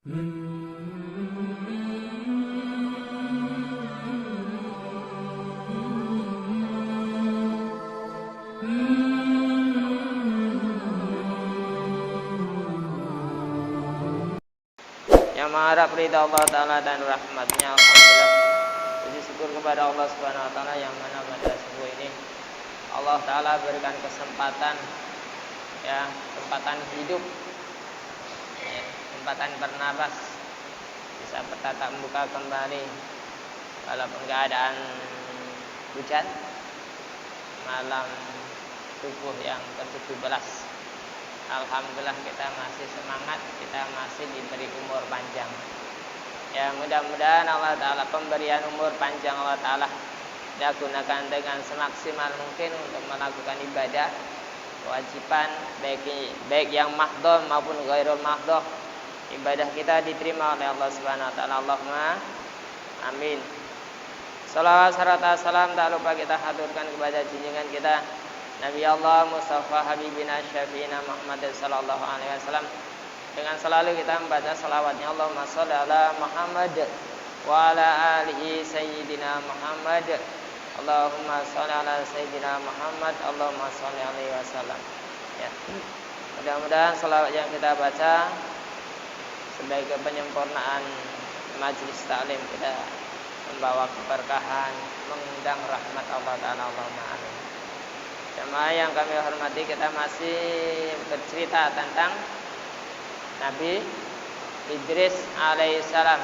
Yang mengharap ridha Allah Ta'ala dan rahmatnya. Alhamdulillah, puji syukur kepada Allah Subhanahu Wa Ta'ala yang mana pada subuh ini Allah Ta'ala berikan kesempatan, ya, kesempatan hidup, ya, kesempatan bernapas, bisa bertatap muka kembali walaupun keadaan hujan malam subuh yang ke-17. Alhamdulillah kita masih semangat, kita masih diberi umur panjang. Ya, mudah-mudahan Allah Ta'ala, pemberian umur panjang Allah Ta'ala dia gunakan dengan semaksimal mungkin untuk melakukan ibadah kewajiban, baik yang mahdhah maupun ghairul mahdhah. Ibadah kita diterima oleh Allah Subhanahu Wa Ta'ala. Allahumma amin. Salawat serta salam tak lupa kita haturkan kepada junjungan kita Nabi Allah Mustafa Habibina Syafi'ina Muhammad sallallahu alaihi wasallam, dengan selalu kita membaca salawatnya, Allahumma sholli ala Muhammad wa ala alihi sayyidina Muhammad, Allahumma sholli ala sayyidina Muhammad, Allahumma sholli alaihi wasallam. Ya. Mudah-mudahan salawat yang kita baca sebagai penyempurnaan majlis taklim kita membawa keberkahan, mengundang rahmat Allah Ta'ala. Allahumma amin. Jemaah yang kami hormati, kita masih bercerita tentang Nabi Idris alaihissalam.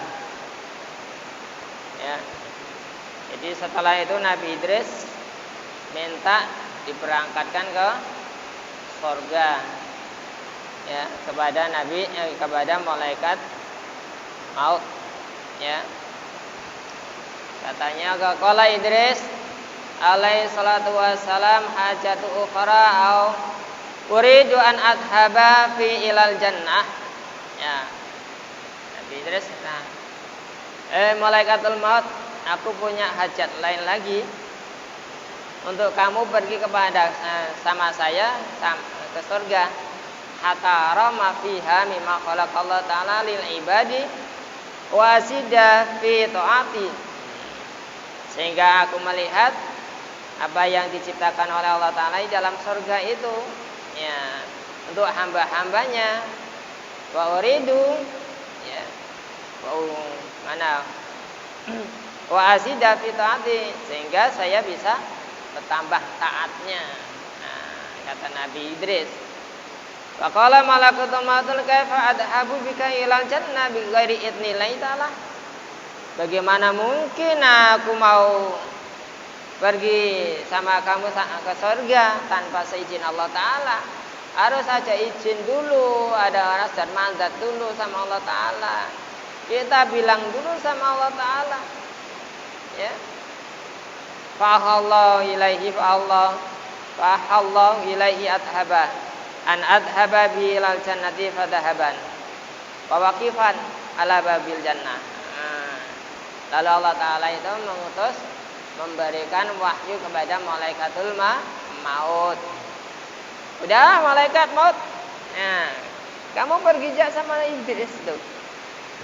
Ya. Jadi setelah itu Nabi Idris minta diberangkatkan ke surga, ya, kepada malaikat maut. Ya. Katanya qala Idris alaihi salatu wassalam hajatu ukhra au uridu an adhaba fi ilal jannah. Ya. Nabi Idris, malaikatul maut, aku punya hajat lain lagi untuk kamu pergi kepada sama saya ke surga. Hatta rama fiha mimma khalaqallahu ta'ala lil ibadi wa asida fi taati, sehingga aku melihat apa yang diciptakan oleh Allah Ta'ala di dalam surga itu, ya, untuk hamba-hambanya. Wa uridu, ya, wa asida fi taati, sehingga saya bisa bertambah taatnya. Nah, kata Nabi Idris. Wa qala malakutul mautul kaifa adhabu bika ilal jannah bi ghairi idnillahi ta'ala. Bagaimana mungkin aku mau pergi sama kamu ke surga tanpa seizin Allah Ta'ala? Harus saja izin dulu, ada aras dan mandat dulu sama Allah Ta'ala. Kita bilang dulu sama Allah Ta'ala, ya. Fahallahu ilaihi fahallahu ilaihi adhaba an adhaba bi ilal jannati fadahaban wa waqifan ala babil jannah. Lalu Allah Ta'ala itu mengutus, memberikan wahyu kepada malaikatul maut. Udah, malaikat maut, nah, kamu pergi aja sama Idris tuh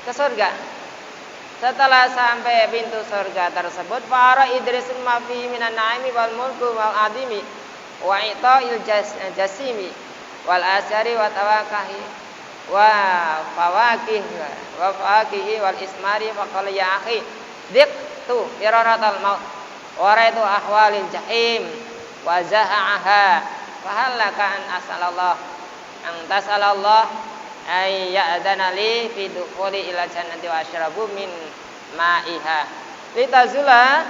ke surga. Setelah sampai pintu surga tersebut, para Idrisun mafi minan naimi wal mulku wal adimi wa ita'il jasimi wal asari wa tawakahi wa fawakihi wal ismari faqala ya akhi diqtu iraratal maut wa raitu ahwalil jahim wa zaha'aha fahallaka an asalallah an tasalallah ay ya'dana li fi dukhuli ila jannati wa asyrabu min ma'iha litazula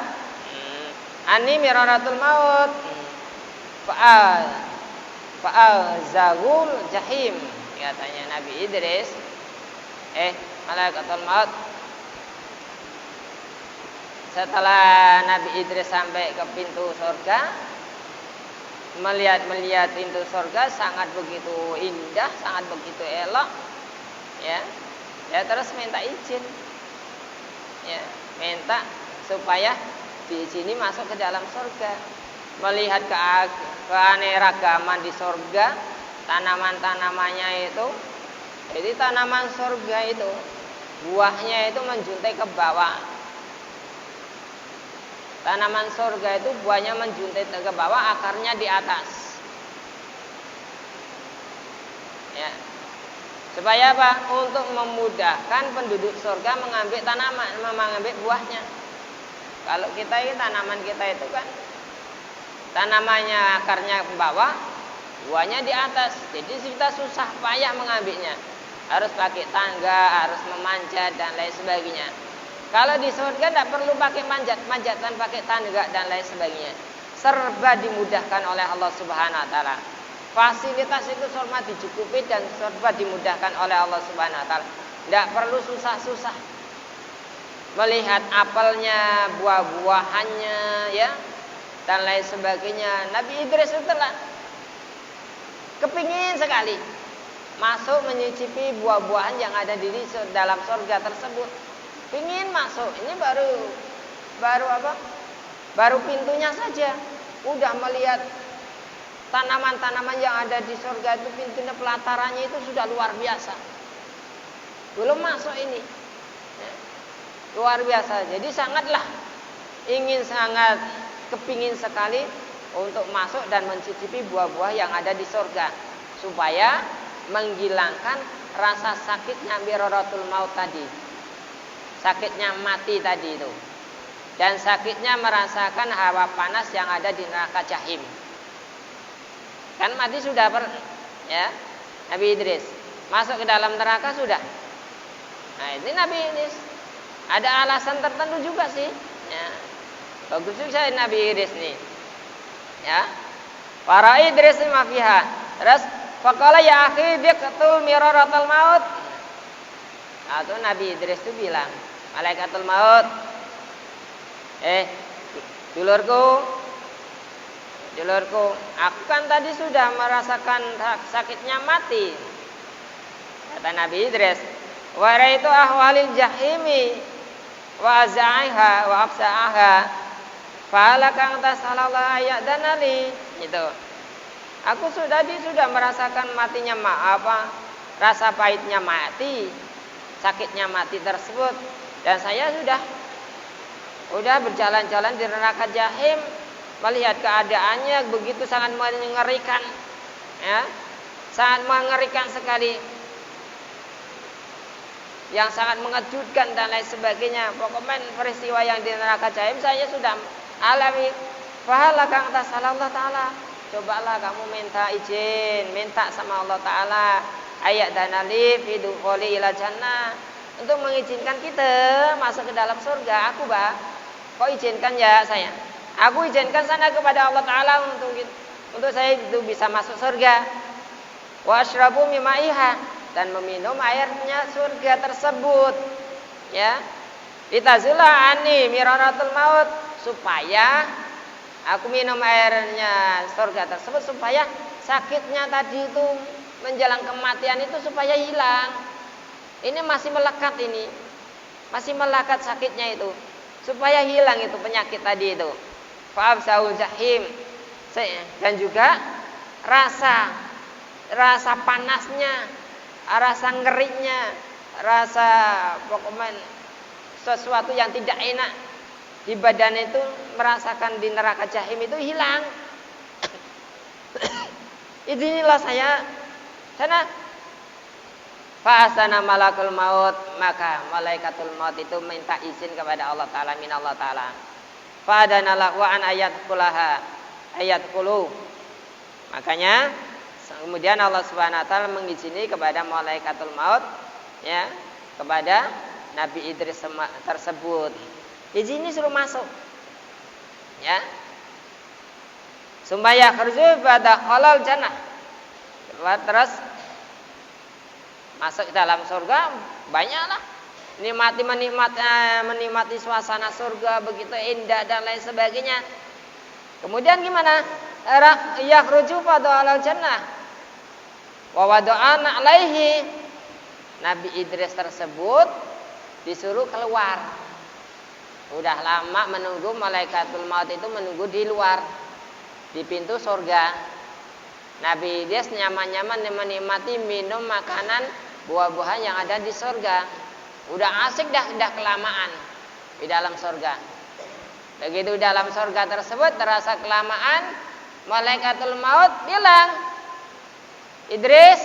anni miraratul maut fa'al zagul jahim, katanya Nabi Idris. Malaikatul maut, setelah Nabi Idris sampai ke pintu surga, melihat pintu surga sangat begitu indah, sangat begitu elok, ya. Dia terus minta izin, ya, minta supaya diizini masuk ke dalam surga. Melihat keanekaragaman di surga, tanaman-tanamannya itu Jadi tanaman surga itu buahnya itu menjuntai ke bawah. Tanaman surga itu buahnya menjuntai ke bawah, akarnya di atas. Ya. Supaya apa? Untuk memudahkan penduduk surga mengambil tanaman, mengambil buahnya. Kalau kita ini tanaman kita itu kan tanamannya akarnya ke bawah, buahnya di atas. Jadi kita susah payah mengambilnya. Harus pakai tangga, harus memanjat dan lain sebagainya. Kalau di surga tidak perlu pakai manjatan, pakai tangga dan lain sebagainya. Serba dimudahkan oleh Allah Subhanahu wa taala. Fasilitas itu serba dicukupi dan serba dimudahkan oleh Allah Subhanahu wa taala. Tidak perlu susah-susah. Melihat apelnya, buah-buahannya, ya, dan lain sebagainya. Nabi Idris itulah kepingin sekali masuk menyicipi buah-buahan yang ada di dalam surga tersebut. Pingin masuk. Ini baru apa? Baru pintunya saja udah melihat tanaman-tanaman yang ada di surga itu, pintunya pelatarannya itu sudah luar biasa. Belum masuk ini. Ya. Luar biasa. Jadi sangat kepingin sekali untuk masuk dan mencicipi buah-buah yang ada di surga, supaya menghilangkan rasa sakitnya miraratul maut tadi, sakitnya mati tadi itu, dan sakitnya merasakan hawa panas yang ada di neraka jahim. Kan mati sudah ya, Nabi Idris masuk ke dalam neraka sudah. Nah ini Nabi Idris ada alasan tertentu juga sih, ya. Bagus juga Nabi Idris nih, ya. Para Idris mafiha. Terus faqala ya akhi biqtul miraratul maut. Atau Nabi Idris itu bilang, malaikatul maut, dulurku, aku kan tadi sudah merasakan sakitnya mati. Kata Nabi Idris, wa raitu ahwalil jahimi wa azaiha wa absaaha falaka anta sallallahu ayat dan ali. Gitu. Aku sudah merasakan matinya rasa pahitnya mati, sakitnya mati tersebut, dan saya sudah berjalan-jalan di neraka jahim, melihat keadaannya begitu sangat mengerikan, ya, sangat mengerikan sekali, yang sangat mengejutkan dan lain sebagainya. Pokoknya peristiwa yang di neraka jahim saya sudah alami. Fahalaka anta sallallahu taala, cobalah kamu minta izin, minta sama Allah taala ayat dan alif hiduqoli ila jannah, untuk mengizinkan kita masuk ke dalam surga. Aku kok izinkan ya saya? Aku izinkan sana kepada Allah taala untuk saya itu bisa masuk surga. Wa asyrabu mimaiha, dan meminum airnya surga tersebut, ya. Litazula ani miraratul maut, supaya aku minum airnya surga tersebut, supaya sakitnya tadi itu menjelang kematian itu supaya hilang. Ini masih melekat sakitnya itu, supaya hilang itu penyakit tadi itu. Fa'absaul jahim, dan juga rasa panasnya, rasa ngerinya, rasa pokoknya sesuatu yang tidak enak di badan itu, merasakan di neraka jahim itu hilang. Inilah saya sana fa'asana malakul maut, maka malaikatul maut itu minta izin kepada Allah taala, min Allah taala. Fa'adana lahu an ayat kulu. Makanya kemudian Allah Subhanahu wa taala mengizini kepada malaikatul maut, ya, kepada Nabi Idris tersebut. Izini suruh masuk. Ya. Sumbaya kharju pada halal jannah. Terus masuk ke dalam surga, banyaklah menikmati suasana surga begitu indah dan lain sebagainya. Kemudian gimana? Yakhruju pada halal jannah. Wa wada'ana alaihi. Nabi Idris tersebut disuruh keluar. Udah lama menunggu, malaikatul maut itu menunggu di luar, di pintu surga. Nabi Idris nyaman-nyaman menikmati minum makanan buah-buahan yang ada di surga. Udah asik dah kelamaan di dalam surga. Begitu dalam surga tersebut terasa kelamaan, malaikatul maut bilang, Idris,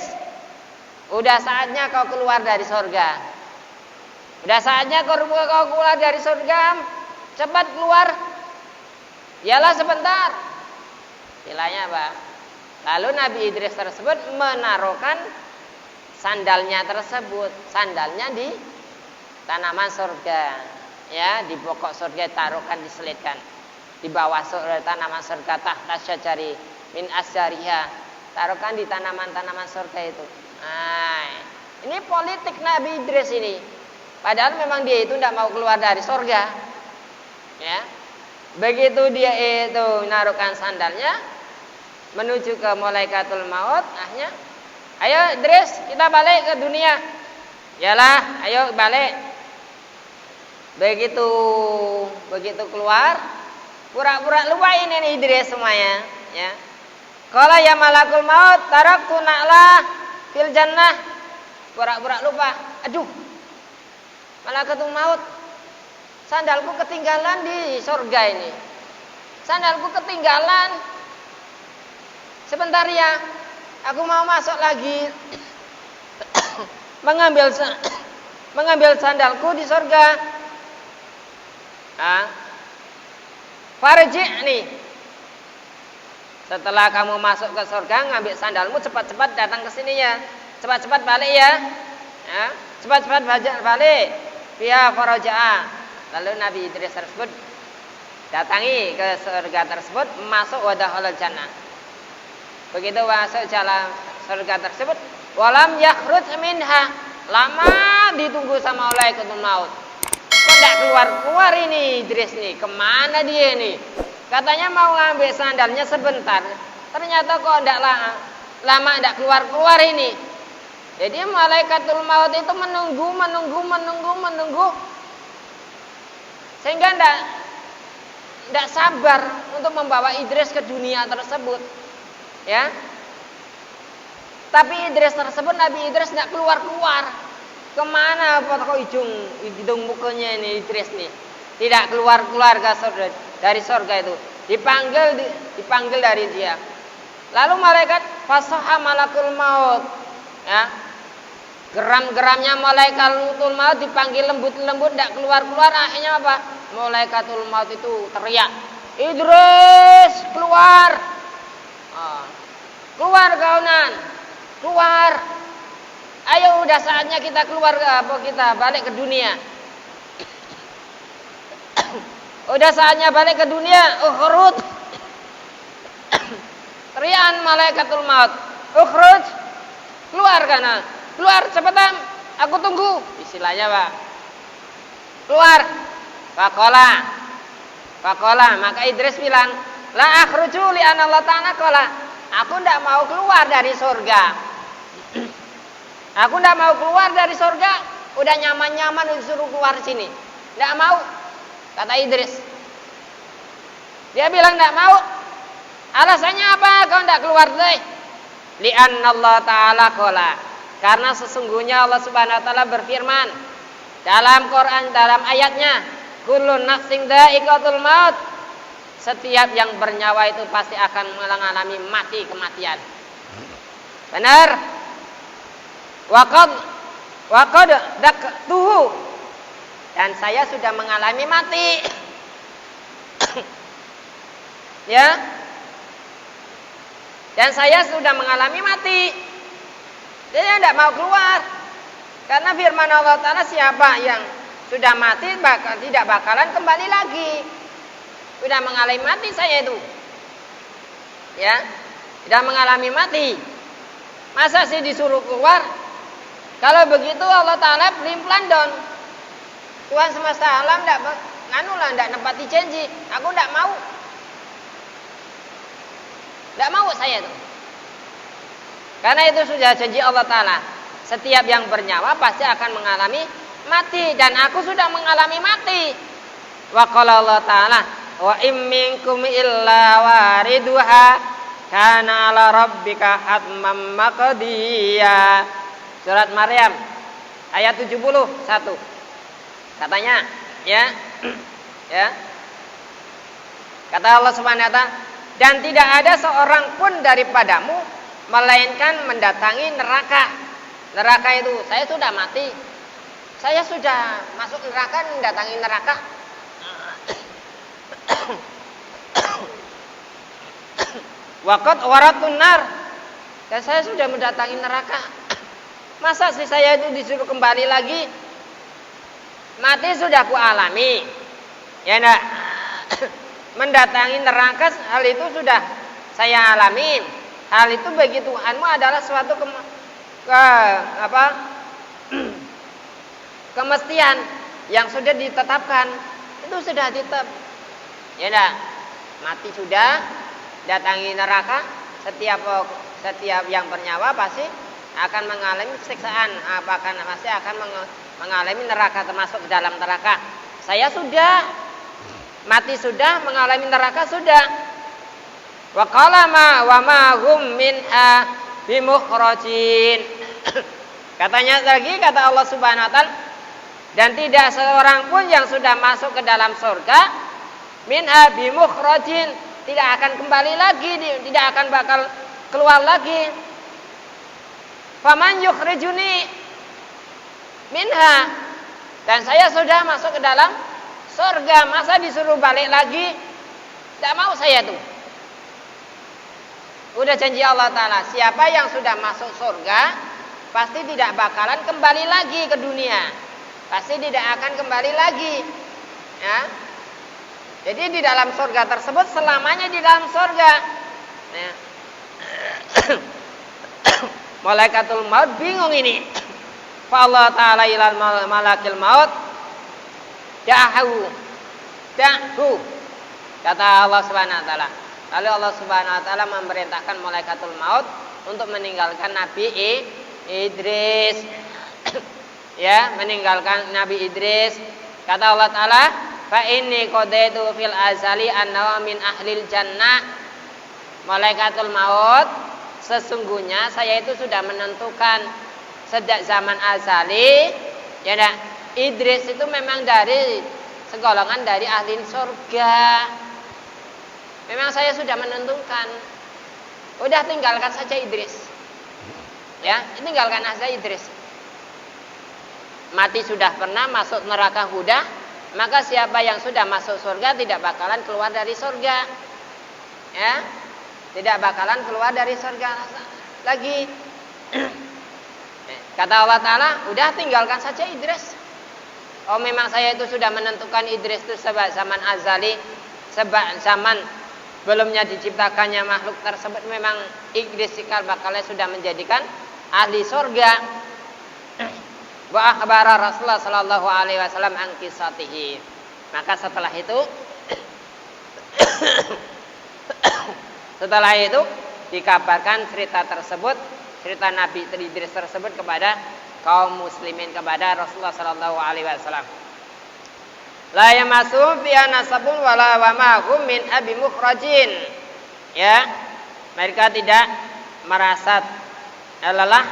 udah saatnya kau keluar dari surga. Udah saatnya kau keluar dari surga. Cepat keluar. Yalah sebentar. Istilahnya apa? Lalu Nabi Idris tersebut menaruhkan sandalnya tersebut. Sandalnya di tanaman surga. Ya, di pokok surga taruhkan, diselitkan. Di bawah surga, tanaman surga, tahta syajari min asyariha. Taruhkan di tanaman-tanaman surga itu. Nah, ini politik Nabi Idris ini. Padahal memang dia itu tidak mau keluar dari surga. Ya. Begitu dia itu menaruhkan sandalnya menuju ke malaikatul maut, akhirnya, ayo Idris, kita balik ke dunia. Yalah, ayo balik. Begitu keluar, pura-pura lupa ini Idris semuanya, ya. Qala ya malakul maut, taraktu na'la fil jannah. Pura-pura lupa. Aduh, malakatul maut, sandalku ketinggalan di surga ini. Sandalku ketinggalan. Sebentar ya, aku mau masuk lagi mengambil sandalku di surga. Farji nih. Setelah kamu masuk ke surga, ngambil sandalmu, cepat-cepat datang ke sini ya. Cepat-cepat balik ya. Cepat-cepat balik. Via faraja'a. Lalu Nabi Idris tersebut datangi ke surga tersebut, masuk wadahul jannah. Begitu masuk jalan surga tersebut, walam yakhruj minha. Lama ditunggu sama malaikatul maut. Kok enggak keluar ini Idris nih? Kemana dia nih? Katanya mau ngambil sandalnya sebentar. Ternyata kok enggak lama enggak keluar ini. Jadi malaikatul maut itu menunggu sehingga enggak sabar untuk membawa Idris ke dunia tersebut. Ya. Tapi Idris tersebut, Nabi Idris enggak keluar. Kemana pokok hidung mukanya ini Idris nih? Tidak keluar dari surga itu. Dipanggil dari dia. Lalu malaikat fasaha malakul maut. Ya. Geram-geramnya malaikatul maut dipanggil lembut-lembut, tidak keluar. Akhirnya apa? Malaikatul maut itu teriak, Idris, keluar. Keluar kaunan. Keluar. Ayo udah saatnya kita keluar, kita balik ke dunia. Udah saatnya balik ke dunia. Ukhruj. Teriakan malaikatul maut. Ukhruj. Keluar kana. Keluar cepetan. Aku tunggu. Istilahnya, Pak. Keluar. Faqala. Maka Idris bilang, la akhruju li anna Allah ta'ala qala. Aku tidak mau keluar dari surga. Aku tidak mau keluar dari surga. Udah nyaman-nyaman disuruh keluar sini. Tidak mau. Kata Idris. Dia bilang tidak mau. Alasannya apa kau tidak keluar deh? Li'anna Allah ta'ala qala. Karena sesungguhnya Allah subhanahu wa ta'ala berfirman dalam Quran, dalam ayatnya, kullu nafsin dha'iqatul maut. Setiap yang bernyawa itu pasti akan mengalami kematian. Benar? Waqad daktuhu. Dan saya sudah mengalami mati. Ya. Dan saya sudah mengalami mati. Dia tidak mau keluar. Karena firman Allah Ta'ala, siapa yang sudah mati tidak bakalan kembali lagi. Sudah mengalami mati saya itu. Ya. Sudah mengalami mati. Masa sih disuruh keluar? Kalau begitu Allah Ta'ala pelin-pelan don. Tuhan semesta alam tidak nempati janji. Aku tidak mau. Tidak mau saya itu. Karena itu sudah janji Allah Ta'ala. Setiap yang bernyawa pasti akan mengalami mati. Dan aku sudah mengalami mati. Wa qala Allah Ta'ala, wa im minkum illa wariduha kana ala rabbika hatmam maqdiya. Surat Maryam ayat 71. Katanya, ya. Ya. Kata Allah Subhanahu wa taala, dan tidak ada seorang pun daripadamu melainkan mendatangi neraka. Neraka itu, saya sudah mati. Saya sudah masuk neraka, mendatangi neraka. Waqad waratun nar. Dan saya sudah mendatangi neraka. Masa sih saya itu disuruh kembali lagi? Mati sudah ku alami. Ya enggak? Mendatangi neraka, hal itu sudah saya alami. Hal itu bagi Tuhanmu adalah suatu kemestian yang sudah ditetapkan. Itu sudah ditetap. Ya enggak? Mati sudah, datangi neraka. Setiap yang bernyawa pasti akan mengalami siksaan, apakah masih akan mengalami neraka, termasuk dalam neraka. Saya sudah mati, sudah mengalami neraka, sudah. Wa qala wa ma hum minha bimukhrajin. Katanya lagi, kata Allah Subhanahu wa taala, dan tidak seorang pun yang sudah masuk ke dalam surga minha bimukhrajin, tidak akan kembali lagi, tidak akan bakal keluar lagi. Faman yukhrijuni minha, dan saya sudah masuk ke dalam surga, masa disuruh balik lagi? Tidak mau saya tuh. Udah janji Allah Ta'ala, siapa yang sudah masuk surga pasti tidak bakalan kembali lagi ke dunia, pasti tidak akan kembali lagi, ya. Jadi di dalam surga tersebut, selamanya di dalam surga, ya. Malaikatul maut bingung ini. Fa Allah Ta'ala ilal malakil maut da'hu. Kata Allah Subhanahu wa taala. Lalu Allah Subhanahu wa taala memerintahkan malaikatul maut untuk meninggalkan Nabi Idris. Ya, meninggalkan Nabi Idris. Kata Allah Ta'ala, fa inni qadaitu fil azali annahu min ahlil jannah. Malaikatul maut, sesungguhnya saya itu sudah menentukan sejak zaman azali, ya enggak, Idris itu memang dari segolongan dari ahli surga. Memang saya sudah menentukan. Udah tinggalkan saja Idris. Ya, tinggalkan saja Idris. Mati sudah pernah, masuk neraka sudah, maka siapa yang sudah masuk surga tidak bakalan keluar dari surga. Ya. Tidak bakalan keluar dari surga lagi. Kata Allah Ta'ala, udah tinggalkan saja Idris. Oh, memang saya itu sudah menentukan Idris itu sebab zaman azali, sebab zaman belumnya diciptakannya makhluk tersebut, memang Idris cikal bakalnya sudah menjadikan ahli surga. Wa akhbara Rasulullah sallallahu alaihi wasallam an qissatihi. Maka setelah itu dikabarkan cerita tersebut, cerita Nabi Idris tersebut kepada kaum muslimin, kepada Rasulullah sallallahu alaihi wasallam. La yamasum fi anasabun wala wa ma hum min abi mukhrajin. Ya, mereka tidak merasa lelah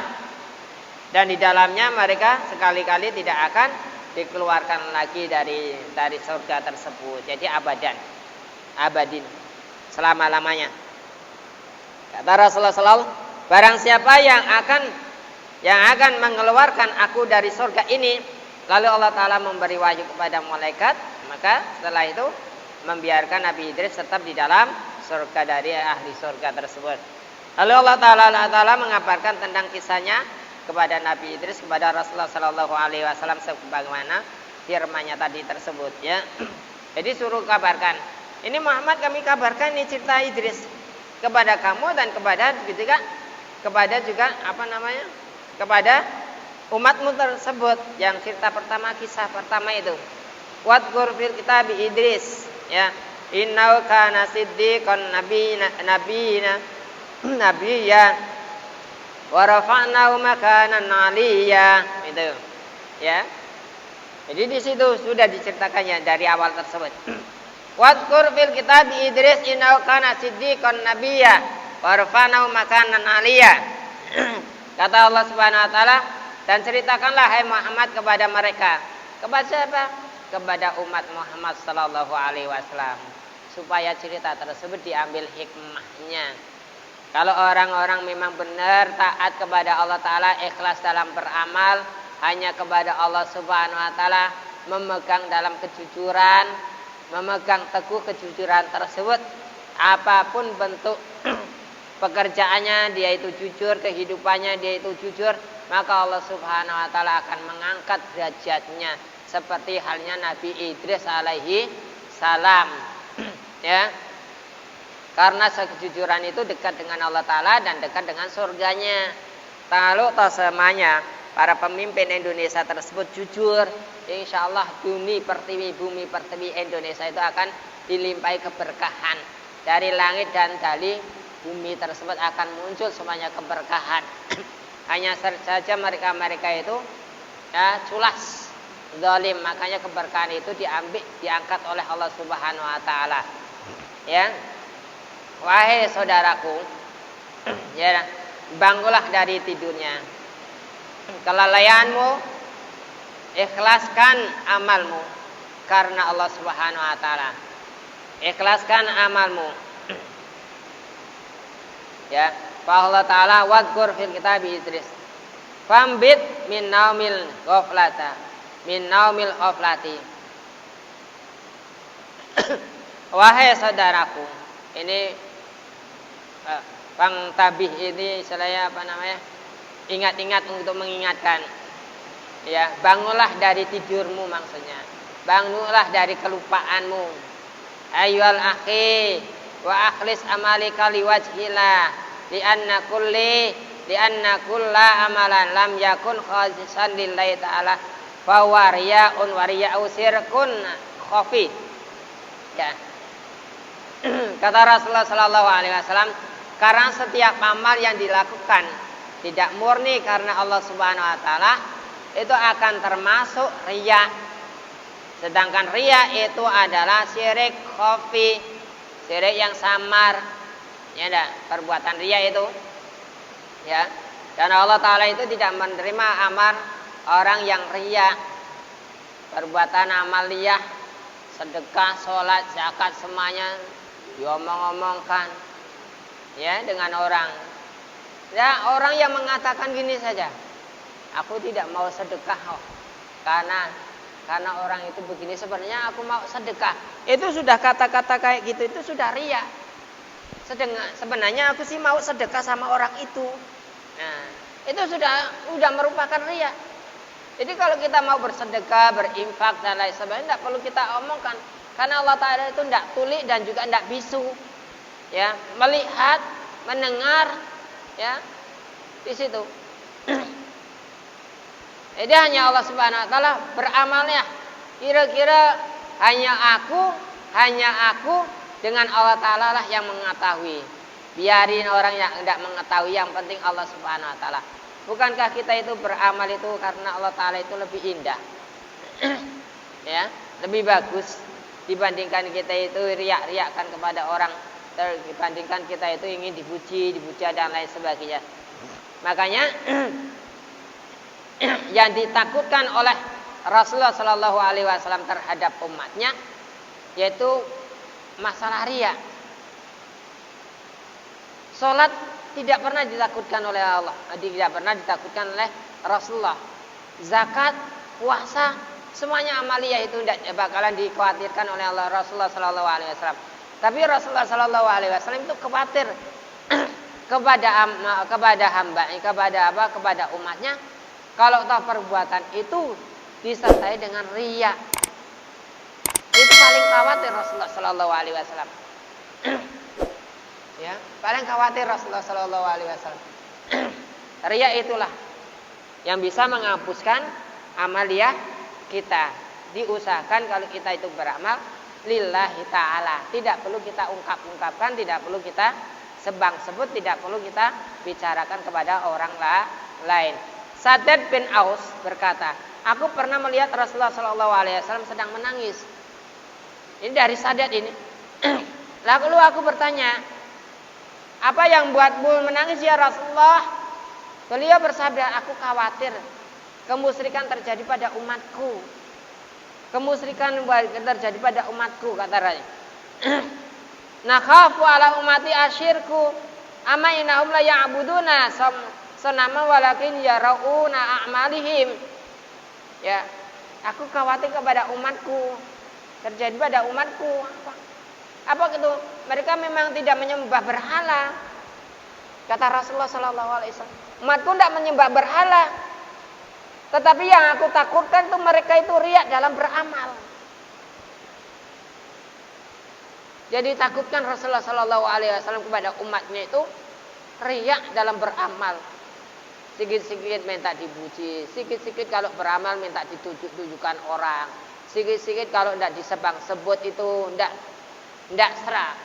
dan di dalamnya mereka sekali-kali tidak akan dikeluarkan lagi dari surga tersebut. Jadi abadin, selama-lamanya. Kata Rasulullah SAW, barang siapa yang akan mengeluarkan aku dari surga ini, lalu Allah Ta'ala memberi wahyu kepada malaikat, maka setelah itu membiarkan Nabi Idris tetap di dalam surga dari ahli surga tersebut. Lalu Allah Ta'ala mengabarkan tentang kisahnya kepada Nabi Idris, kepada Rasulullah Sallallahu Alaihi Wasallam sebagaimana firman-Nya tadi tersebut, ya. Jadi suruh kabarkan. Ini Muhammad, kami kabarkan ini cerita Idris kepada kamu dan kepada juga kepada umatmu tersebut. Yang cerita pertama, kisah pertama itu. Wadkur fil kitab Idris, ya. Innahu kana siddiqan nabiyya wa rafa'nahu makanan 'aliyya. Itu. Ya. Jadi di situ sudah diceritakannya dari awal tersebut. Wadkur fil kitab Idris innahu kana siddiqan nabiyya wa rafa'nahu makanan 'aliyya. Kata Allah Subhanahu wa taala, Dan ceritakanlah hai Muhammad kepada mereka. Kepada siapa? Kepada umat Muhammad sallallahu alaihi wasallam. Supaya cerita tersebut diambil hikmahnya. Kalau orang-orang memang benar taat kepada Allah Ta'ala, ikhlas dalam beramal, hanya kepada Allah Subhanahu Wa Ta'ala, memegang dalam kejujuran, memegang teguh kejujuran tersebut, apapun bentuk pekerjaannya, dia itu jujur, kehidupannya dia itu jujur, maka Allah Subhanahu Wa Ta'ala akan mengangkat derajatnya, seperti halnya Nabi Idris alaihi salam. Ya. Karena kejujuran itu dekat dengan Allah Ta'ala dan dekat dengan surganya. Kalau semuanya para pemimpin Indonesia tersebut jujur, insya Allah bumi pertiwi Indonesia itu akan dilimpahi keberkahan. Dari langit dan dari bumi tersebut akan muncul semuanya keberkahan. Hanya saja mereka itu ya, culas, zalim, makanya keberkahan itu diangkat oleh Allah Subhanahu Wa Ta'ala. Ya. Wahai saudaraku, ya, bangunlah dari tidurnya. Kelalaianmu, ikhlaskan amalmu karena Allah Subhanahu Wa Ta'ala. Ikhlaskan amalmu. Ya, Allah Ta'ala wadkur fil kitab Idris. Fambit min naumil ghaflata, min naumil ghaflati. Wahai saudaraku, ini Bang Tabih ini saya ingat-ingat untuk mengingatkan. Ya, bangunlah dari tidurmu maksudnya. Bangunlah dari kelupaanmu. Ayyuhal akhi wa akhlis amalika liwajhillah lianna kulla amalan lam yakun khalisan lillahi ta'ala fa wariya'un wariya'u sirkun khafi. Ya. Kata Rasulullah sallallahu alaihi wasallam, karena setiap amal yang dilakukan tidak murni karena Allah Subhanahu Wa Ta'ala, itu akan termasuk riya. Sedangkan riya itu adalah syirik khafi, syirik yang samar. Ya, perbuatan riya itu. Ya. Dan Allah Ta'ala itu tidak menerima amal orang yang riya. Perbuatan amaliyah, sedekah, sholat, zakat, semuanya diomong-omongkan ya dengan orang. Ya, orang yang mengatakan gini saja, aku tidak mau sedekah karena orang itu begini, sebenarnya aku mau sedekah. Itu sudah kata-kata kayak gitu, itu sudah riya. Sebenarnya aku sih mau sedekah sama orang itu. Nah, itu sudah merupakan riya. Jadi kalau kita mau bersedekah, berinfak dan lain sebagainya, tidak perlu kita omongkan. Karena Allah Ta'ala itu tidak tuli dan juga tidak bisu. Ya, melihat, mendengar, ya, di situ. Jadi hanya Allah Subhanahu Wa Ta'ala beramalnya. Kira-kira hanya aku dengan Allah Ta'ala lah yang mengetahui. Biarin orang yang tidak mengetahui, yang penting Allah Subhanahu Wa Ta'ala. Bukankah kita itu beramal itu karena Allah Ta'ala itu lebih indah, ya, lebih bagus dibandingkan kita itu riak-riakkan kepada orang, dibandingkan kita itu ingin dipuji dan lain sebagainya. Makanya yang ditakutkan oleh Rasulullah Shallallahu Alaihi Wasallam terhadap umatnya yaitu masalah riya. Salat tidak pernah ditakutkan oleh Allah, tidak pernah ditakutkan oleh Rasulullah. Zakat, puasa, semuanya amaliyah itu tidak bakalan dikhawatirkan oleh Allah Rasulullah Sallallahu Alaihi Wasallam. Tapi Rasulullah Sallallahu Alaihi Wasallam itu khawatir kepada umatnya kalau toh perbuatan itu disertai dengan riya. Itu paling khawatir Rasulullah Sallallahu Alaihi Wasallam. Ya, paling khawatir Rasulullah Sallallahu Alaihi Wasallam. Riya itulah yang bisa menghapuskan amaliyah kita. Diusahakan kalau kita itu beramal lillahi ta'ala, tidak perlu kita ungkapkan, tidak perlu kita sebut, tidak perlu kita bicarakan kepada orang lain. Sadad bin Aus berkata, aku pernah melihat Rasulullah Sallallahu Alaihi Wasallam sedang menangis. Ini dari Sadad ini. Lalu aku bertanya, apa yang buatmu menangis ya Rasulullah? Beliau bersabda, aku khawatir kemusyrikan terjadi pada umatku. Kemusyrikan terjadi pada umatku, kata Raja. Nakhafu ala ummati asyirku amma innahum la ya'buduna sanama walakin yarauna a'malihim. Ya, aku khawatir kepada umatku. Terjadi pada umatku apa itu? Mereka memang tidak menyembah berhala. Kata Rasulullah sallallahu alaihi wasallam, umatku tidak menyembah berhala. Tetapi yang aku takutkan itu mereka itu riya dalam beramal. Jadi takutkan Rasulullah sallallahu alaihi wasallam kepada umatnya itu riya dalam beramal. Sikit-sikit minta dipuji, sikit-sikit kalau beramal minta ditunjuk-tunjukkan orang, sikit-sikit kalau tidak disebut itu tidak serak,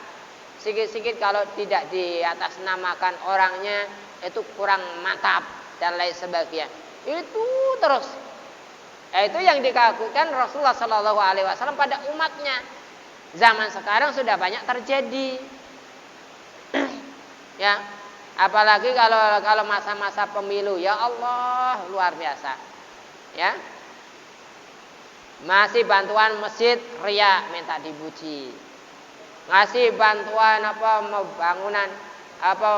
sikit-sikit kalau tidak diatasnamakan orangnya itu kurang mantap dan lain sebagainya. Itu terus. Itu yang dikagumkan Rasulullah Shallallahu Alaihi Wasallam pada umatnya. Zaman sekarang sudah banyak terjadi. Ya, apalagi kalau masa-masa pemilu, ya Allah luar biasa. Ya, masih bantuan masjid riya minta dipuji, ngasih bantuan bangunan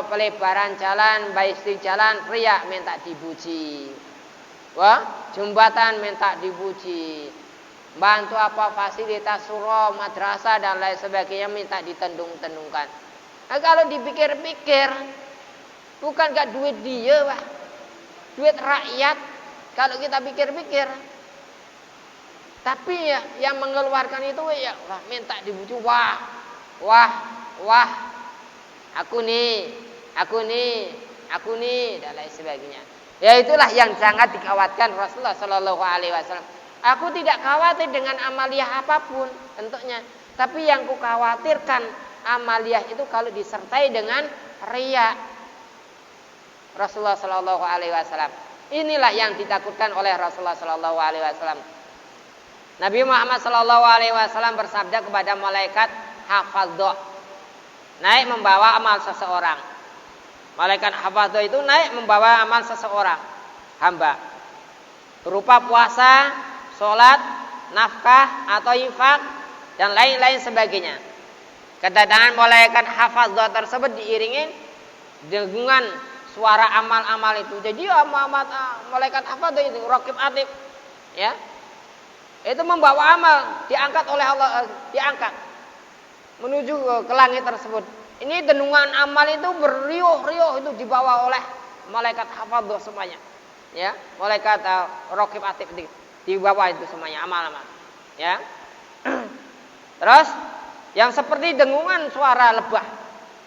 pelebaran jalan, baik jalan riya minta dipuji. Wah, jembatan minta dipuji. Bantu fasilitas surau, madrasah dan lain sebagainya minta ditendung-tendungkan. Nah, kalau dipikir-pikir, bukan gak duit dia, Pak. Duit rakyat. Kalau kita pikir-pikir. Tapi ya yang mengeluarkan itu ya minta dipuji. Wah. Aku nih dan lain sebagainya. Ya itulah yang sangat dikhawatirkan Rasulullah Shallallahu Alaihi Wasallam. Aku tidak khawatir dengan amaliyah apapun bentuknya, tapi yang ku khawatirkan amaliyah itu kalau disertai dengan riya. Rasulullah Shallallahu Alaihi Wasallam. Inilah yang ditakutkan oleh Rasulullah Shallallahu Alaihi Wasallam. Nabi Muhammad Shallallahu Alaihi Wasallam bersabda kepada malaikat hafadho, naik membawa amal seseorang. Malaikat hafadho itu naik membawa amal seseorang hamba, berupa puasa, sholat, nafkah atau infak dan lain-lain sebagainya. Kedatangan malaikat hafadho tersebut diiringi dengan suara amal-amal itu. Jadi malaikat hafadho itu raqib atid, ya, itu membawa amal diangkat oleh Allah, diangkat menuju ke langit tersebut. Ini denungan amal itu beriuh-riuh itu dibawa oleh malaikat hafadho semuanya. Ya, malaikat raqib atid dibawa itu semuanya amal-amal. Ya. Terus yang seperti dengungan suara lebah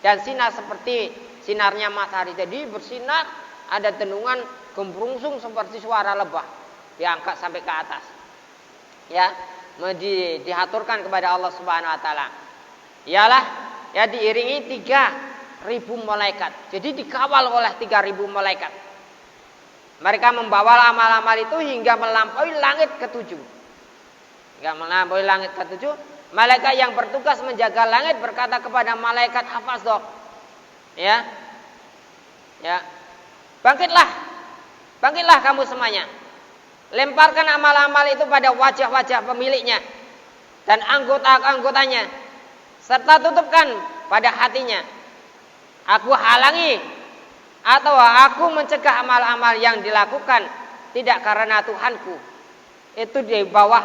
dan sinar seperti sinarnya matahari. Jadi bersinar, ada denungan gembrungsung seperti suara lebah, diangkat sampai ke atas. Ya, dihaturkan kepada Allah Subhanahu wa taala. Ialah ya diiringi 3.000 malaikat. Jadi dikawal oleh 3.000 malaikat. Mereka membawa amal-amal itu hingga melampaui langit ke-7. Hingga melampaui langit ke-7, malaikat yang bertugas menjaga langit berkata kepada malaikat hafadho, ya, bangkitlah kamu semuanya. Lemparkan amal-amal itu pada wajah-wajah pemiliknya dan anggota-anggotanya, serta tutupkan pada hatinya. Aku halangi atau aku mencegah amal-amal yang dilakukan tidak karena Tuhanku. Itu di bawah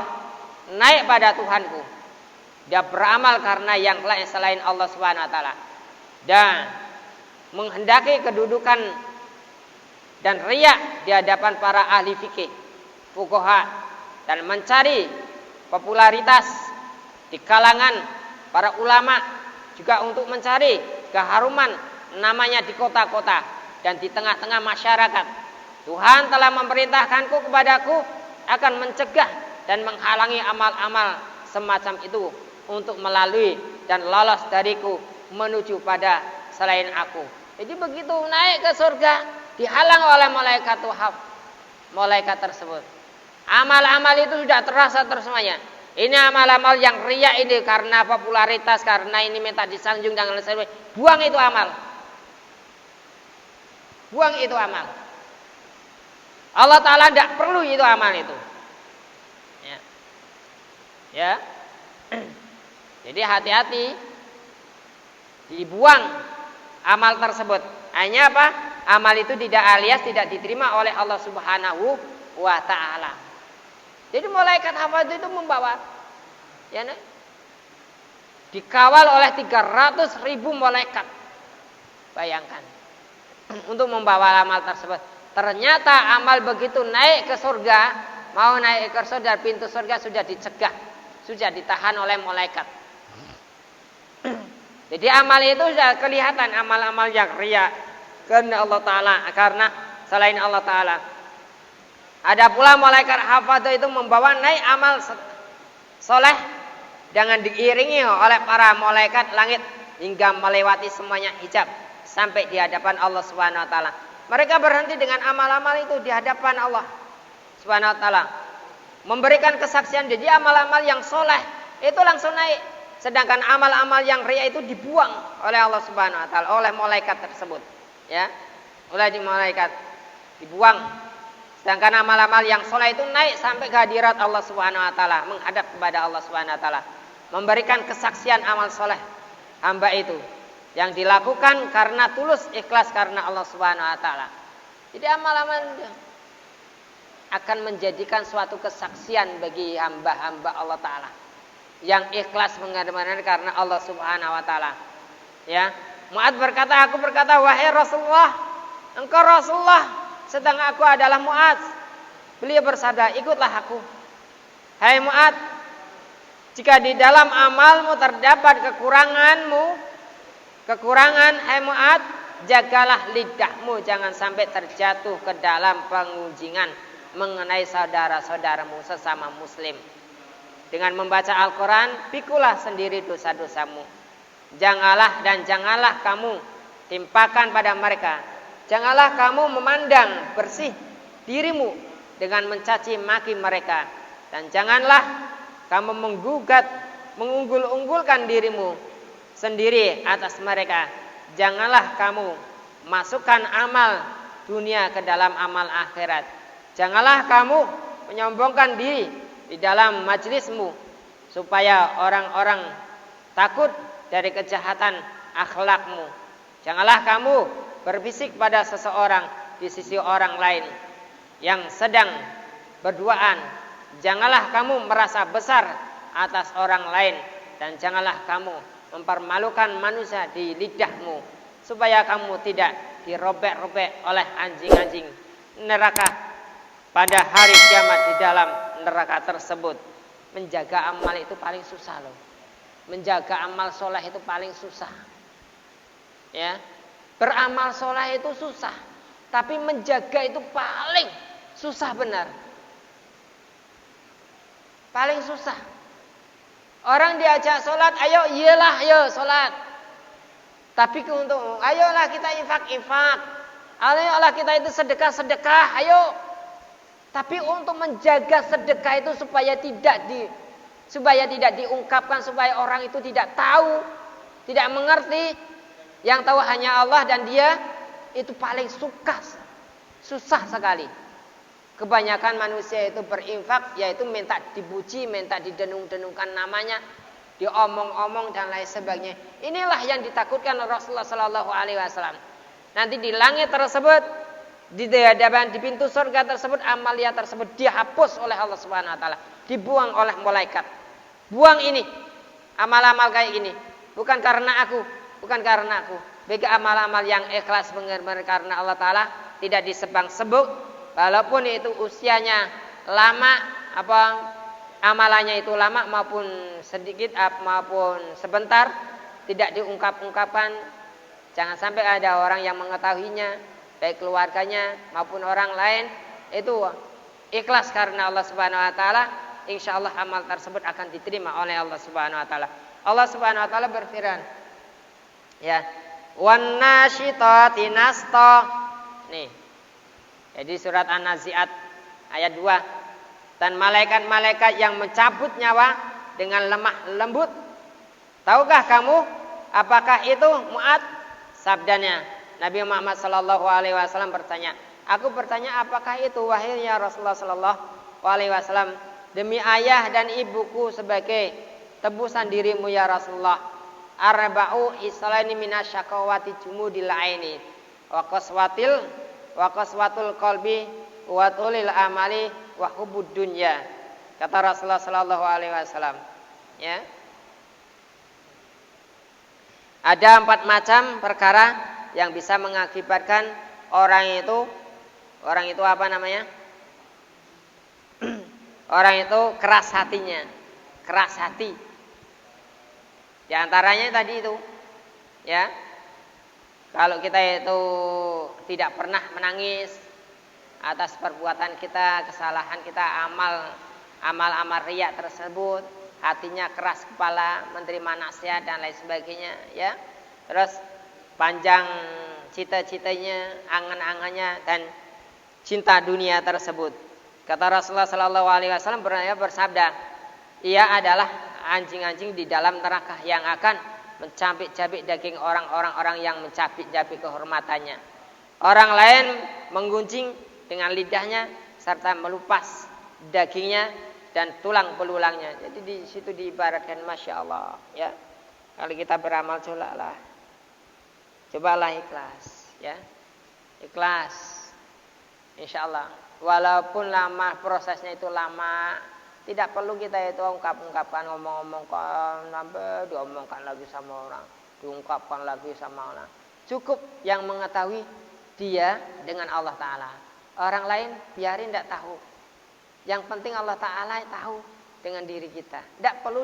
naik pada Tuhanku. Dia beramal karena yang lain selain Allah Subhanahu wa taala. Dan menghendaki kedudukan dan riya di hadapan para ahli fikih, fuqaha, dan mencari popularitas di kalangan para ulama, juga untuk mencari keharuman namanya di kota-kota dan di tengah-tengah masyarakat. Tuhan telah memerintahkanku kepadaku akan mencegah dan menghalangi amal-amal semacam itu untuk melalui dan lolos dariku menuju pada selain aku. Jadi begitu naik ke surga dihalang oleh malaikat tersebut. Amal-amal itu sudah terasa terus semuanya. Ini amal-amal yang riya ini karena popularitas, karena ini minta disanjung dan lain sebagainya. Buang itu amal. Buang itu amal. Allah Ta'ala tidak perlu itu amal itu. Ya. Jadi hati-hati, dibuang amal tersebut. Hanya apa? Amal itu tidak alias tidak diterima oleh Allah Subhanahu wa Ta'ala. Jadi malaikat hafaz itu membawa, ya, dikawal oleh 300.000 malaikat. Bayangkan, untuk membawa amal tersebut. Ternyata amal begitu naik ke surga, mau naik ke surga, pintu surga sudah dicegah, sudah ditahan oleh malaikat. Jadi amal itu sudah kelihatan amal-amal yang riya karena Allah Ta'ala, karena selain Allah Ta'ala. Ada pula malaikat hafadz itu membawa naik amal soleh dengan diiringi oleh para malaikat langit hingga melewati semuanya hijab sampai di hadapan Allah Subhanahu wa Ta'ala. Mereka berhenti dengan amal-amal itu di hadapan Allah Subhanahu wa Ta'ala, memberikan kesaksian. Jadi amal-amal yang soleh itu langsung naik, sedangkan amal-amal yang riya itu dibuang oleh Allah Subhanahu wa Ta'ala, oleh malaikat tersebut, ya, oleh malaikat dibuang. Sedangkan amal-amal yang soleh itu naik sampai ke hadirat Allah Subhanahu wa Ta'ala, menghadap kepada Allah Subhanahu wa Ta'ala, memberikan kesaksian amal soleh hamba itu yang dilakukan karena tulus ikhlas karena Allah Subhanahu wa Ta'ala. Jadi amal-amal akan menjadikan suatu kesaksian bagi hamba-hamba Allah Ta'ala yang ikhlas benar-benar karena Allah Subhanahu wa Ta'ala. Ya, Mu'adz berkata, aku berkata, wahai Rasulullah, engkau Rasulullah, sedang aku adalah Mu'adz. Beliau bersabda, ikutlah aku. Hai Mu'adz, jika di dalam amalmu terdapat kekurangan, hai Mu'adz, jagalah lidahmu, jangan sampai terjatuh ke dalam pengunjingan mengenai saudara-saudaramu sesama muslim. Dengan membaca Al-Quran, pikulah sendiri dosa-dosamu. Janganlah kamu timpakan pada mereka. Janganlah kamu memandang bersih dirimu dengan mencaci maki mereka. Dan janganlah kamu mengunggul-unggulkan dirimu sendiri atas mereka. Janganlah kamu masukkan amal dunia ke dalam amal akhirat. Janganlah kamu menyombongkan diri di dalam majlismu supaya orang-orang takut dari kejahatan akhlakmu. Janganlah kamu berbisik pada seseorang di sisi orang lain yang sedang berduaan. Janganlah kamu merasa besar atas orang lain, dan janganlah kamu mempermalukan manusia di lidahmu supaya kamu tidak dirobek-robek oleh anjing-anjing neraka pada hari kiamat di dalam neraka tersebut. Menjaga amal itu paling susah loh. Menjaga amal soleh itu paling susah. Ya, beramal soleh itu susah, tapi menjaga itu paling susah benar. Paling susah. Orang diajak sholat, ayo iyalah, ayo sholat. Tapi untuk ayolah kita infak, ayolah kita itu sedekah, ayo. Tapi untuk menjaga sedekah itu supaya tidak diungkapkan, supaya orang itu tidak tahu, tidak mengerti, yang tahu hanya Allah dan Dia, itu paling susah sekali. Kebanyakan manusia itu berinfak yaitu minta dipuji, minta didenung-denungkan namanya, diomong-omong dan lain sebagainya. Inilah yang ditakutkan Rasulullah Sallallahu Alaihi Wasallam. Nanti di langit tersebut, di pintu surga tersebut, amalia tersebut dihapus oleh Allah Subhanahu Wa Taala, dibuang oleh malaikat. Buang ini, amal-amal kayak gini, bukan karena aku. Bagi amal-amal yang ikhlas benar-benar karena Allah Taala, tidak disebang-sebung, walaupun itu usianya lama, amalannya itu lama maupun sedikit maupun sebentar, tidak diungkap-ungkapkan. Jangan sampai ada orang yang mengetahuinya, baik keluarganya maupun orang lain. Itu ikhlas karena Allah Subhanahu Wa Taala, insya Allah amal tersebut akan diterima oleh Allah Subhanahu Wa Taala. Allah Subhanahu Wa Taala berfirman, ya, wan nasyitati nashta. Nih, jadi surat An-Nazi'at ayat 2. Dan malaikat-malaikat yang mencabut nyawa dengan lemah lembut. Tahukah kamu apakah itu Mu'adz? Sabdanya Nabi Muhammad sallallahu alaihi wasallam bertanya, Aku bertanya, apakah itu wahainya Rasulullah sallallahu alaihi wasallam? Demi ayah dan ibuku sebagai tebusan dirimu ya Rasulullah. Arba'u islaini minasyaqawati jumudil aini wa qaswatul qalbi wa tulil amali wa hubud dunya. Kata Rasulullah sallallahu alaihi wasallam. Ya. Ada 4 macam perkara yang bisa mengakibatkan orang itu apa namanya? Orang itu keras hatinya, keras hati. Di antaranya tadi itu, ya. Kalau kita itu tidak pernah menangis atas perbuatan kita, kesalahan kita, amal riya tersebut, hatinya keras kepala, menerima nasihat dan lain sebagainya, ya. Terus panjang cita-citanya, angan-angannya dan cinta dunia tersebut. Kata Rasulullah sallallahu alaihi wasallam bersabda, ia adalah anjing-anjing di dalam neraka yang akan mencabik-cabik daging orang-orang yang mencabik-cabik kehormatannya. Orang lain menggunjing dengan lidahnya serta melupas dagingnya dan tulang belulangnya. Jadi di situ diibaratkan, masya Allah, ya. Kalau kita beramal cobalah ikhlas, ya. Ikhlas, insya Allah. Walaupun lama prosesnya itu lama, tidak perlu kita itu ungkapkan, ngomong-ngomongkan, sampai diomongkan lagi sama orang, diungkapkan lagi sama orang. Cukup yang mengetahui dia dengan Allah Ta'ala. Orang lain biarin tidak tahu. Yang penting Allah Ta'ala tahu dengan diri kita. Tidak perlu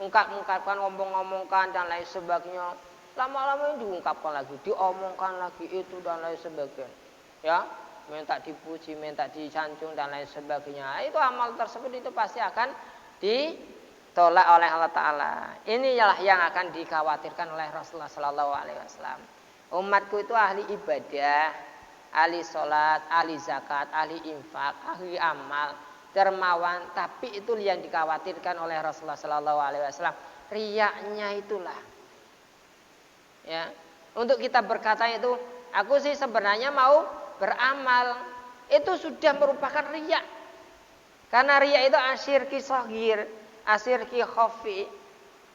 ungkapkan, ngomong-ngomongkan dan lain sebagainya. Lama-lama diungkapkan lagi, diomongkan lagi itu dan lain sebagainya. Ya, minta dipuji, minta disanjung dan lain sebagainya. Itu amal tersebut itu pasti akan ditolak oleh Allah Ta'ala. Inilah yang akan dikhawatirkan oleh Rasulullah Sallallahu Alaihi Wasallam. Umatku itu ahli ibadah, ahli sholat, ahli zakat, ahli infak, ahli amal, dermawan. Tapi itu yang dikhawatirkan oleh Rasulullah Sallallahu Alaihi Wasallam. Riyaknya itulah. Ya, untuk kita berkata itu, aku sih sebenarnya mau beramal, itu sudah merupakan riya. Karena riya itu asyirki shagir, asyirki khafi,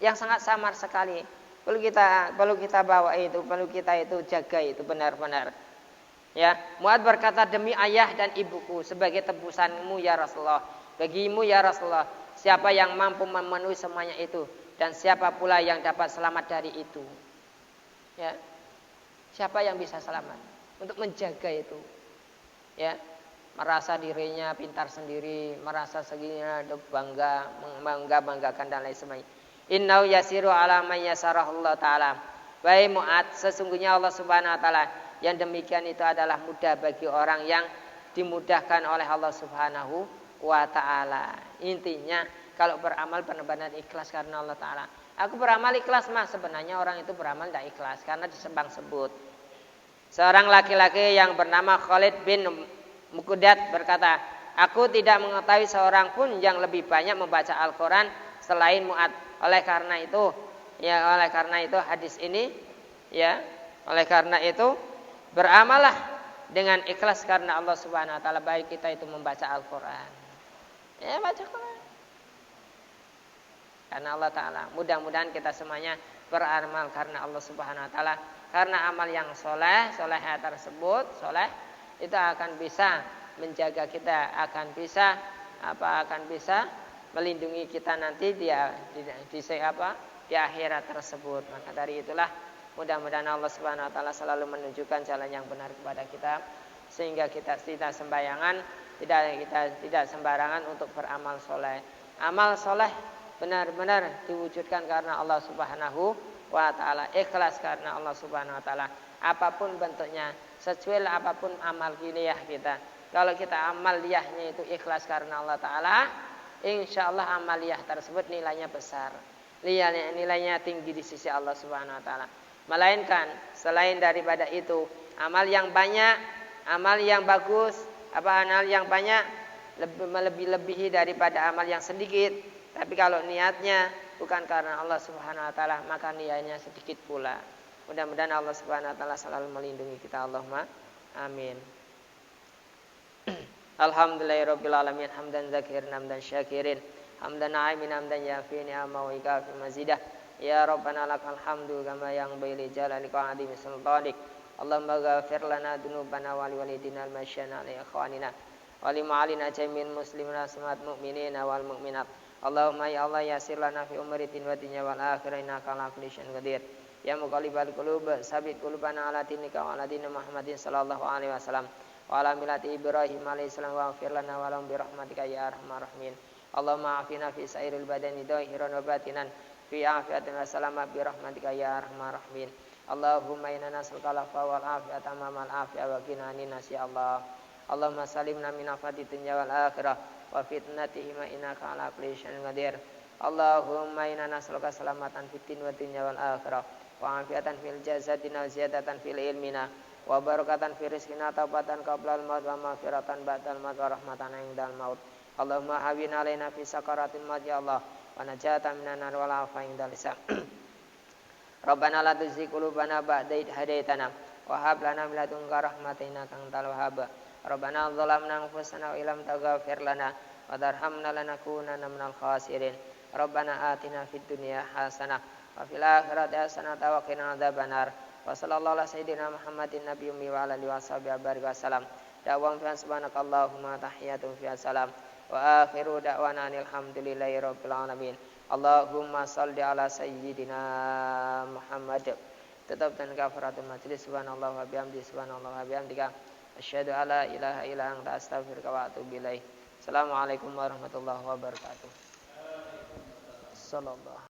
yang sangat samar sekali. Perlu kita bawa itu, perlu kita itu jaga itu benar-benar. Ya, Mu'adz berkata, demi ayah dan ibuku sebagai tebusanmu ya Rasulullah, bagimu ya Rasulullah, siapa yang mampu memenuhi semuanya itu dan siapa pula yang dapat selamat dari itu. Ya. Siapa yang bisa selamat untuk menjaga itu? Ya, merasa dirinya pintar sendiri, merasa segininya banggakan dan lain sebagainya. Innau yasiru ala man yasarahullah ta'ala. Wahai Mu'adz, sesungguhnya Allah Subhanahu wa taala yang demikian itu adalah mudah bagi orang yang dimudahkan oleh Allah Subhanahu wa taala. Intinya kalau beramal benar-benar ikhlas karena Allah Ta'ala. Aku beramal ikhlas mah, sebenarnya orang itu beramal tidak ikhlas karena disebut. Seorang laki-laki yang bernama Khalid bin Muqaddad berkata, aku tidak mengetahui seorang pun yang lebih banyak membaca Al-Quran selain Mu'adz. Oleh karena itu hadis ini, ya, oleh karena itu beramalah dengan ikhlas karena Allah Subhanahu wa taala, baik kita itu membaca Al-Quran. Ya, baca Quran. Karena Allah Ta'ala, mudah-mudahan kita semuanya beramal karena Allah Subhanahu wa taala. Karena amal yang soleh tersebut, soleh itu akan bisa menjaga kita, akan bisa melindungi kita nanti di akhirat tersebut. Maka dari itulah mudah-mudahan Allah Subhanahu wa taala selalu menunjukkan jalan yang benar kepada kita, sehingga kita tidak sembarangan untuk beramal soleh. Amal soleh benar-benar diwujudkan karena Allah Subhanahu wa taala, ikhlas karena Allah Subhanahu wa taala. Apapun bentuknya, sesuai apapun amal niyah kita. Kalau kita amal niyahnya itu ikhlas karena Allah taala, insyaallah amaliyah tersebut nilainya besar. Nilainya tinggi di sisi Allah Subhanahu wa taala. Melainkan selain daripada itu, amal yang banyak, amal yang bagus, amal yang banyak melebihi daripada amal yang sedikit. Tapi kalau niatnya bukan karena Allah Subhanahu wa taala, maka niatnya sedikit pula. Mudah-mudahan Allah Subhanahu wa taala selalu melindungi kita. Allahumma Amin. Alhamdulillahirabbil alamin hamdan zakirin hamdan syakirin hamdan na'imin hamdan yafi ni'ama wa ikafi mazidah. Ya Rabbana lakal hamdu kama yanbaghi li jalalika wa 'azimi sultanik. Allahumma ghafir lana dzunubana wa li walidina al-masyana li ikhwanina wa li ma'alina jami'il muslimina samat mu'minina wal mu'minat. Allahumma ya Allah yasir lana fi umri wa dunya wal akhirah innaka ala kulli syai'in qadir. Ya muqallibal qulub sabit qulubana ala dinika wa ala dini Muhammadin sallallahu alaihi wasallam wa ala millati Ibrahim alaihi salam wa ighfir lana wa lahum bi rahmatika ya arhamar rahimin. Allahumma afina fi sairil badani dhahiran wa batinan fi afiatin wa salamat bi rahmatika ya arhamar rahimin. Allahumma inna nas'aluka al-afwa wal afiyata mamal afiyah wa qina aninnas ya Allah. Allahumma salimna min afati dunya wal akhirah wa fitnatihima innaka ala kulli syai'in qadir. Allahumma inna nas'aluka salamatan fid din wa dunya wal akhirah wa afiatan fil jasadina wa ziyadatan fil ilmina wa barakatan fi rizqina taubatan qabla al-maut wa maghfiratan ba'dal maut wa rahmatan indal maut. Allahumma hawwin alaina fi sakaratil maut ya Allah wa najatan minan nar wal afa indal hisab. Rabbana la tuzigh qulubana ba'da idh hadaitana wa hab lana min ladunka rahmatan innaka antal wahhab. Rabbana zalamna anfusana wa illam taghfir lana wa tarhamna lanakunanna minal khasirin. Rabbana atina fid dunya hasanah wa fil akhirati hasanah wa qina adzabannar. Wa sallallahu ala sayyidina Muhammadin nabiyyi ummi wa ala alihi washabihi wasallam. Da'wan fi subhanakallahumma tahiyyatun fi salam wa akhiru da'wana alhamdulillahi rabbil alamin. Allahumma salli ala sayyidina Muhammad. Tetap dan kafaratul majlis. Subhanallah wa bihamdi subhanallah wa bihamdika asyhadu alla ilaha illa anta astaghfiruka wa atubu ilaik. Assalamualaikum warahmatullahi wabarakatuh. Sallallahu